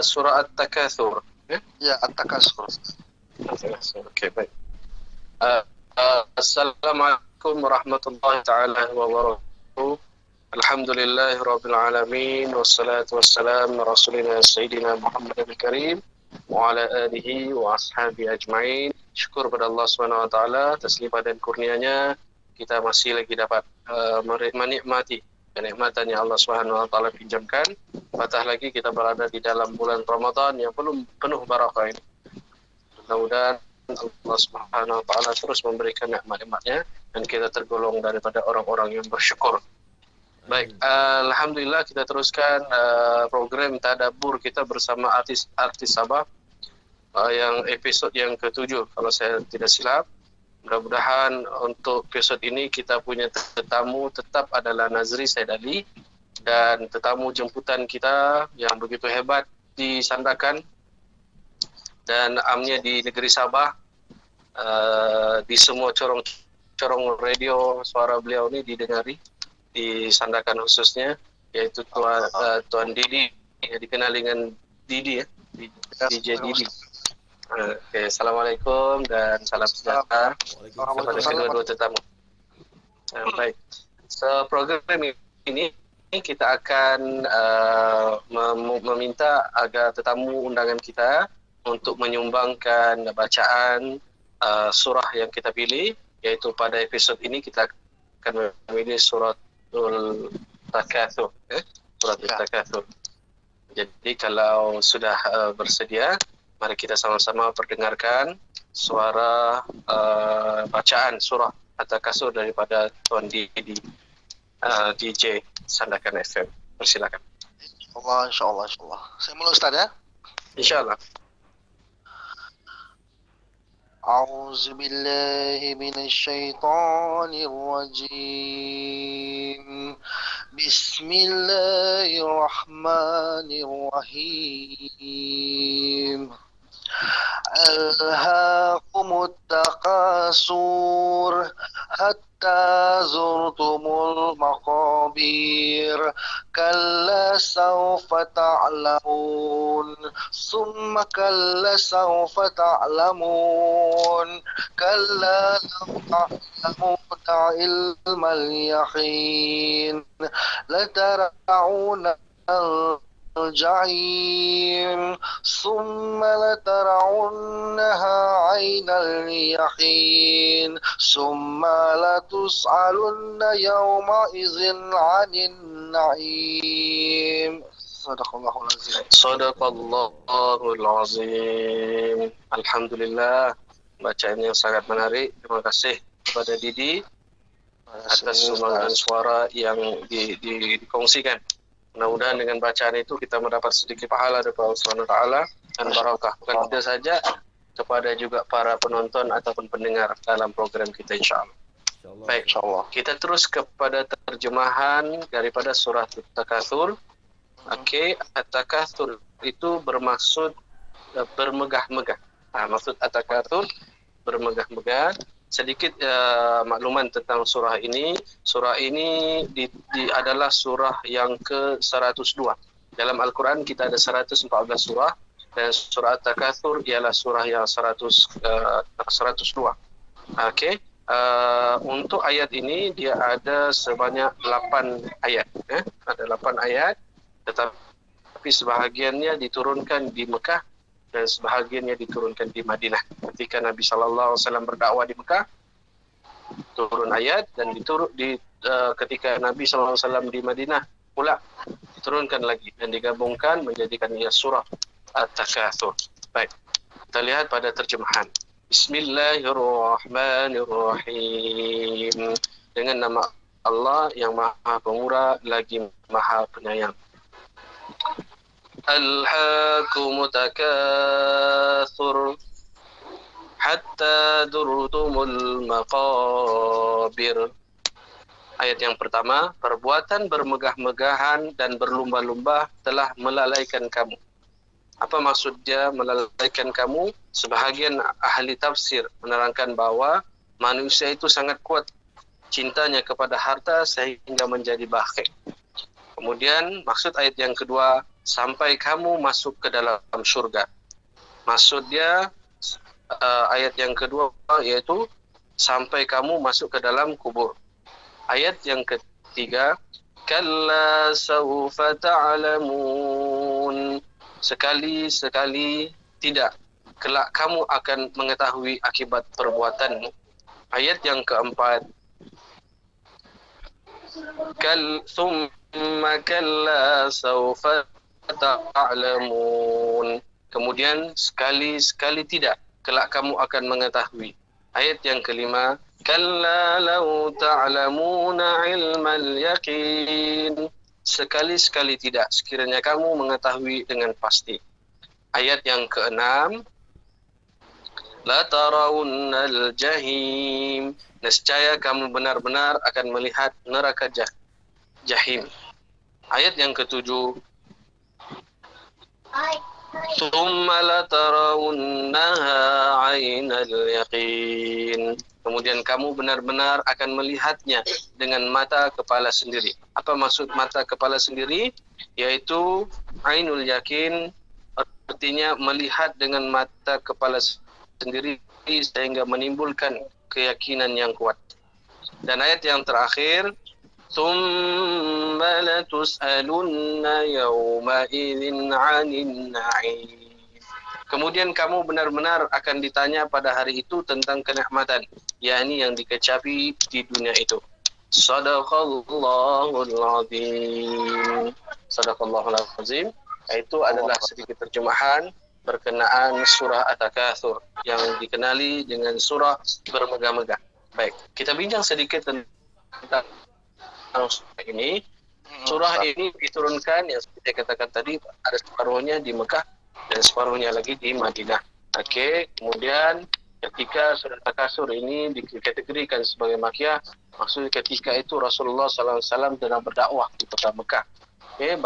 surah At-Takatsur. Ya, At-Takasur. Okey, baik. Assalamualaikum warahmatullahi taala wabarakatuh. Alhamdulillahirabbil alamin wassalatu wassalamu ala rasulina sayyidina Muhammadil karim wa ala alihi wa ashabihi ajmain. Syukur pada Allah Subhanahu wa taala atas limpah dan kurnianya kita masih lagi dapat menikmati kenikmatan yang Allah Subhanahu wa taala pinjamkan. Patah lagi kita berada di dalam bulan Ramadan yang penuh barakah ini. Mudah-mudahan Allah Subhanahu wa taala terus memberikan nikmat-nikmatnya dan kita tergolong daripada orang-orang yang bersyukur. Baik, alhamdulillah kita teruskan program tadabbur kita bersama artis Sabah yang episod yang ke-7 kalau saya tidak silap. Mudah-mudahan untuk episod ini kita punya tetamu tetap adalah Nazri Said Ali dan tetamu jemputan kita yang begitu hebat di Sandakan dan amnya di negeri Sabah. Di semua corong radio suara beliau ini didengari di Sandakan khususnya, yaitu Tuan Didi, dikenal dengan Didi ya, DJ Didi. Okay, assalamualaikum dan salam sejahtera kepada kedua-dua tetamu. Baik, so program ini kita akan meminta agar tetamu undangan kita untuk menyumbangkan bacaan surah yang kita pilih, yaitu pada episod ini kita akan memilih suratul Takatsur, suratul Takatsur. Jadi kalau sudah bersedia, mari kita sama-sama perdengarkan suara bacaan surah At-Takatsur daripada Tuan Didi, DJ Sandakan FM. Persilakan. Insyaallah. Saya mulai Ustaz ya. Insyaallah. أعوذ بالله من الشيطان الرجيم بسم الله الرحمن الرحيم ألهاكم التكاثر حتى زرتم المقابر كلا سوف تعلمون ثم كلا سوف تعلمون كلا لو تعلمون علم اليقين لترون الجحيم ثم لترونها عين اليقين ثم لتسألن يومئذ عن النعيم. Sadaqallahul azim. Sadaqallahul azim. Alhamdulillah, bacaan yang sangat menarik. Terima kasih kepada Didi atas sumbangan suara yang dikongsikan. Mudah-mudahan dengan bacaan itu kita mendapat sedikit pahala dari Allah Subhanahu wa taala dan barakah bukan kita saja, kepada juga para penonton ataupun pendengar dalam program kita insyaallah. Baik, insyaallah. Kita terus kepada terjemahan daripada surah At-Takatsur. Okey, At-Takatsur itu bermaksud bermegah-megah. Maksud At-Takatsur bermegah-megah. Sedikit makluman tentang surah ini. Surah ini adalah surah yang ke-102. Dalam Al-Quran kita ada 114 surah dan surah At-Takatsur ialah surah yang 102. Okey. Untuk ayat ini dia ada sebanyak 8 ayat. Ada 8 ayat, tetapi sebahagiannya diturunkan di Mekah dan sebahagiannya diturunkan di Madinah. Ketika Nabi sallallahu alaihi wasallam berdakwah di Mekah, turun ayat, dan ketika Nabi sallallahu alaihi wasallam di Madinah pula diturunkan lagi dan digabungkan menjadikan ia surah At-Takatsur. Baik, kita lihat pada terjemahan. Bismillahirrahmanirrahim. Dengan nama Allah yang Maha Pemurah lagi Maha Penyayang. Alhaakumut takatsur hatta zurtumul maqabir. Ayat yang pertama, perbuatan bermegah-megahan dan berlumba-lumba telah melalaikan kamu. Apa maksudnya melalaikan kamu? Sebahagian ahli tafsir menerangkan bahawa manusia itu sangat kuat cintanya kepada harta sehingga menjadi bakhil. Kemudian maksud ayat yang kedua, sampai kamu masuk ke dalam surga. Maksud dia ayat yang kedua yaitu sampai kamu masuk ke dalam kubur. Ayat yang ketiga, kalla sawfa ta'lamun. Sekali-sekali tidak. Kelak kamu akan mengetahui akibat perbuatanmu. Ayat yang keempat, thumma kalla sawfa ta'lamun. Kemudian sekali-sekali tidak. Kelak kamu akan mengetahui. Ayat yang kelima, kalla law ta'lamuna ilmal yaqin. Sekali-sekali tidak, sekiranya kamu mengetahui dengan pasti. Ayat yang keenam, la tarawunnal jahim. Nescaya kamu benar-benar akan melihat neraka jahim. Ayat yang ketujuh, thumma la tarawunnaha aynal yaqin. Kemudian kamu benar-benar akan melihatnya dengan mata kepala sendiri. Apa maksud mata kepala sendiri? Yaitu ainul yakin, artinya melihat dengan mata kepala sendiri sehingga menimbulkan keyakinan yang kuat. Dan ayat yang terakhir, thumma latus'alunna yawma'idhin 'anil na'im. Kemudian kamu benar-benar akan ditanya pada hari itu tentang kenikmatan, yakni yang dikecapi di dunia itu. Sadaqallahul azim. Sadaqallahul azim. Itu adalah sedikit terjemahan berkenaan surah At-Takatsur yang dikenali dengan surah bermegah-megah. Baik, kita bincang sedikit tentang surah ini. Surah ini diturunkan yang seperti saya katakan tadi, ada separuhnya di Mekah dan separuhnya lagi di Madinah. Oke, kemudian ketika surah At-Takatsur ini dikategorikan sebagai Makkiyah, maksudnya ketika itu Rasulullah SAW sedang berdakwah di kota Mekah. Okay,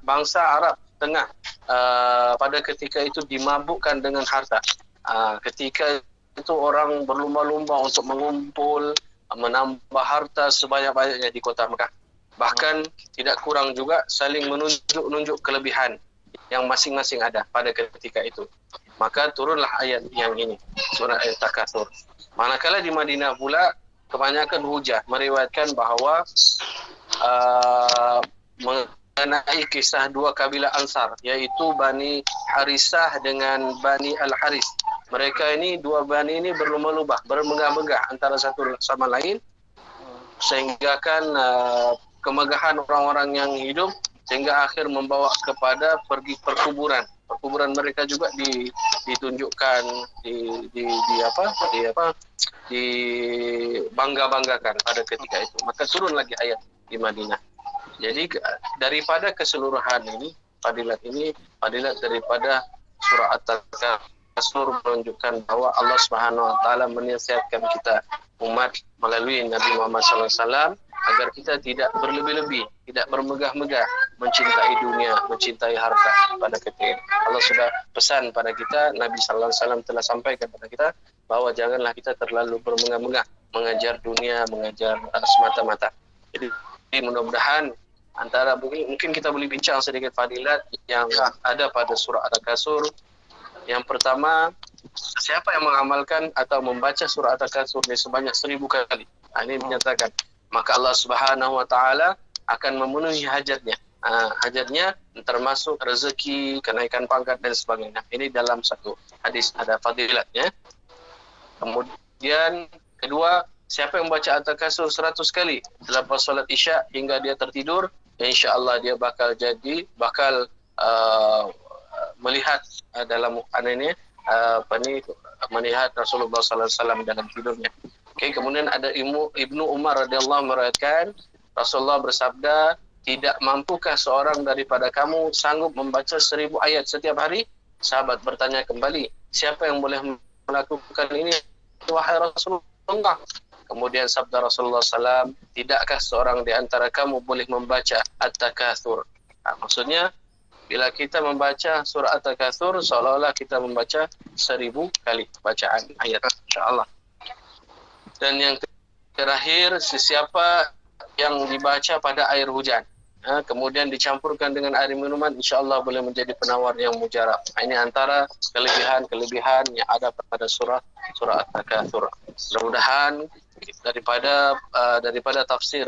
bangsa Arab Tengah pada ketika itu dimabukkan dengan harta. Ketika itu orang berlumba-lumba untuk mengumpul, menambah harta sebanyak-banyaknya di kota Mekah. Bahkan tidak kurang juga saling menunjuk kelebihan yang masing-masing ada pada ketika itu. Maka turunlah ayat yang ini, surah At-Takatsur. Manakala di Madinah pula, kebanyakan hujah meriwayatkan bahawa mengenai kisah dua kabilah Ansar, yaitu Bani Harisah dengan Bani Al-Haris. Mereka ini, dua bani ini berlumba-lumba, bermegah-megah antara satu sama lain, sehingga kan kemegahan orang-orang yang hidup sehingga akhir membawa kepada pergi perkuburan. Perkuburan mereka juga ditunjukkan, dibangga-banggakan pada ketika itu. Maka turun lagi ayat di Madinah. Jadi daripada keseluruhan ini, fadilat daripada surah At-Takatsur menunjukkan bahwa Allah Subhanahu wa taala menasihatkan kita umat melalui Nabi Muhammad SAW agar kita tidak berlebih-lebih, tidak bermegah-megah, mencintai dunia, mencintai harta pada ketika. Allah sudah pesan pada kita, Nabi SAW telah sampaikan kepada kita bahwa janganlah kita terlalu bermegah-megah, mengejar dunia, mengejar semata-mata. Jadi mudah-mudahan antara mungkin kita boleh bincang sedikit fadilat yang ada pada surah At-Takatsur. Yang pertama, siapa yang mengamalkan atau membaca surah At-Takatsur ini sebanyak 1000 kali, ini menyatakan maka Allah Subhanahu wa taala akan memenuhi hajatnya. Hajatnya termasuk rezeki, kenaikan pangkat dan sebagainya. Ini dalam satu hadis ada fadilatnya. Kemudian kedua, siapa yang membaca At-Takatsur 100 kali selepas solat Isya hingga dia tertidur, insya-Allah dia bakal melihat dalam melihat Rasulullah sallallahu alaihi wasallam dalam tidurnya. Okay, kemudian ada Ibnu Umar radhiyallahu meriwayatkan Rasulullah bersabda, tidak mampukah seorang daripada kamu sanggup membaca 1000 ayat setiap hari? Sahabat bertanya kembali, siapa yang boleh melakukan ini wahai Rasulullah? Kemudian sabda Rasulullah SAW, tidakkah seorang di antara kamu boleh membaca At-Takatsur? Maksudnya bila kita membaca surah At-Takatsur seolah-olah kita membaca 1000 kali bacaan ayat, insya-Allah. Dan yang terakhir, siapa yang dibaca pada air hujan. kemudian dicampurkan dengan air minuman, insya-Allah boleh menjadi penawar yang mujarab. Ini antara kelebihan-kelebihan yang ada pada surah At-Takatsur. Mudah-mudahan daripada tafsir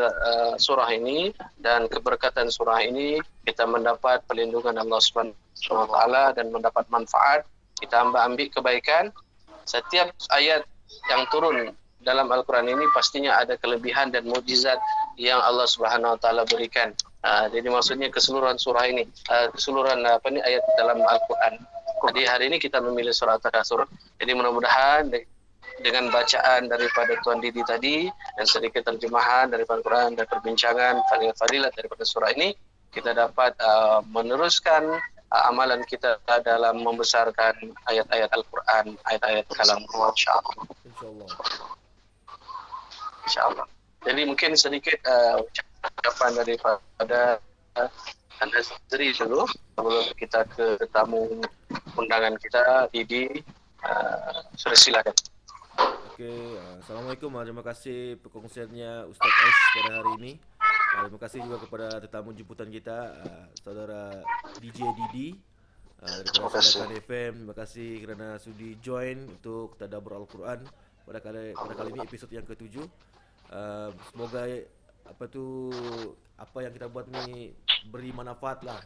surah ini dan keberkatan surah ini kita mendapat perlindungan Allah Subhanahu wa taala dan mendapat manfaat. Kita ambil kebaikan. Setiap ayat yang turun dalam Al-Quran ini pastinya ada kelebihan dan mukjizat yang Allah Subhanahu wa taala berikan. Jadi maksudnya keseluruhan surah ini, keseluruhan ayat dalam Al-Quran. Jadi hari ini kita memilih surah At-Takatsur. Jadi mudah-mudahan dengan bacaan daripada Tuan Didi tadi dan sedikit terjemahan daripada Al-Quran dan perbincangan fadilat daripada surah ini, kita dapat meneruskan amalan kita dalam membesarkan ayat-ayat Al-Quran, ayat-ayat kalam Allah, insya-Allah. Insya-Allah. Jadi mungkin sedikit ucapan daripada Nazri dulu sebelum kita ke tamu undangan kita, Didi. Sudah silakan. Okey, Assalamualaikum. Terima kasih perkongsiannya Ustaz Ash pada hari ini. Terima kasih juga kepada tetamu jemputan kita, saudara DJ Didi daripada Sadakan FM. Terima kasih kerana sudi join untuk tadabbur Al-Quran pada kali ini episod yang ke-7. Semoga apa yang kita buat ni beri manfaat lah,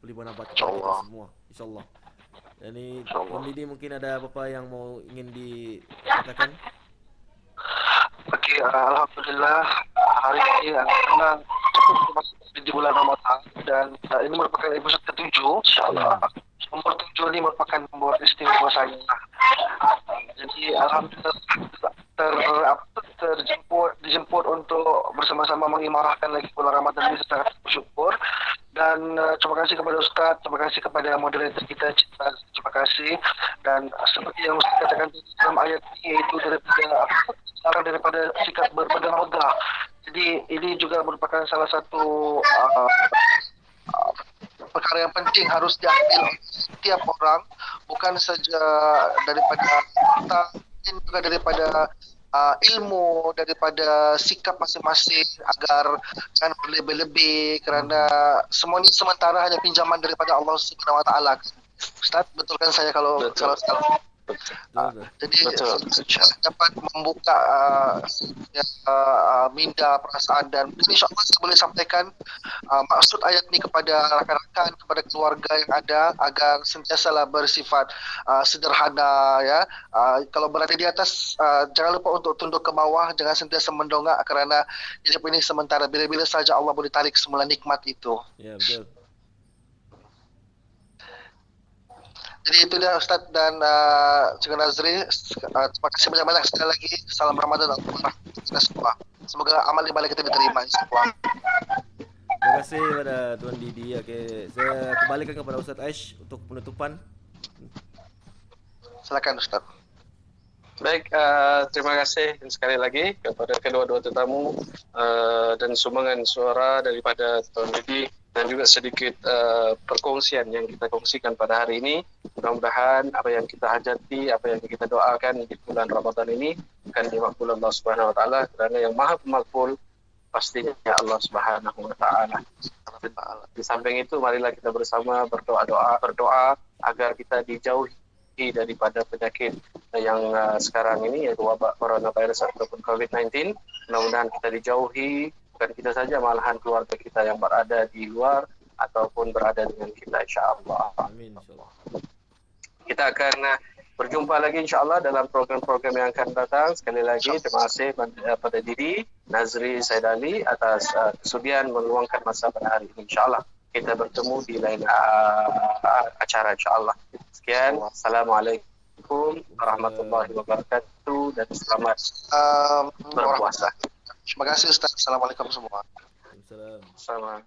beri manfaat kepada kita semua, insya-Allah. Jadi Om Didi mungkin ada apa-apa yang ingin dikatakan? Okey, alhamdulillah hari ini senang cukup di bulan Ramadan dan ini merupakan episod ke-7, insya-Allah. Nomor 7 ini merupakan nomor istimewa saya. Jadi alhamdulillah dijemput untuk bersama-sama mengimarahkan lagi bulan Ramadan ini, secara bersyukur. Dan terima kasih kepada Ustaz, terima kasih kepada moderator kita, terima kasih. Dan seperti yang Ustaz katakan dalam ayat ini, iaitu daripada sikap berpegang megah. Jadi ini juga merupakan salah satu perkara yang penting harus diambil setiap orang, bukan saja daripada kita, juga daripada ilmu, daripada sikap masing-masing, agar jangan berlebih-lebih, kerana semua ini sementara hanya pinjaman daripada Allah Subhanahu wa taala. Ustaz, betulkan saya kalau jadi dapat membuka minda perasaan, dan insya-Allah saya boleh sampaikan maksud ayat ini kepada rakan-rakan, kepada keluarga yang ada, agar sentiasalah bersifat sederhana, ya. Kalau berada di atas, jangan lupa untuk tunduk ke bawah, jangan sentiasa mendongak, kerana hidup ini sementara. Bila-bila saja Allah boleh tarik semula nikmat itu. Ya, betul. Jadi itu dia Ustaz dan Cik Nazri. Terima kasih banyak-banyak sekali lagi. Salam Ramadan untuk kita semua. Semoga amal ibadah kita diterima, insya-Allah. Terima kasih kepada Tuan Didi. Okey, saya kembalikan kepada Ustaz Aish untuk penutupan. Silakan Ustaz. Baik, terima kasih sekali lagi kepada kedua-dua tetamu dan sumbangan suara daripada Tuan Didi dan juga sedikit perkongsian yang kita kongsikan pada hari ini. Mudah-mudahan apa yang kita hajati, apa yang kita doakan di bulan Ramadan ini akan dimakbul Allah Subhanahu wa taala, kerana yang Maha Pemakbul pastinya Allah Subhanahu wa taala. Di samping itu, marilah kita bersama berdoa agar kita dijauhi daripada penyakit yang sekarang ini, yaitu wabak coronavirus ataupun COVID-19. Mudah-mudahan kita dijauhi, bukan kita saja, malahan keluarga kita yang berada di luar ataupun berada dengan kita, insya-Allah. Amin, insya-Allah. Kita akan berjumpa lagi insya-Allah dalam program-program yang akan datang. Sekali lagi terima kasih pada Didi, Nazri, Said Ali atas kesudian meluangkan masa pada hari ini. Insya-Allah kita bertemu di lain acara, insya-Allah. Sekian, assalamualaikum warahmatullahi wabarakatuh dan selamat berpuasa. Terima kasih Ustaz. Assalamualaikum semua. Waalaikumsalam. Sama.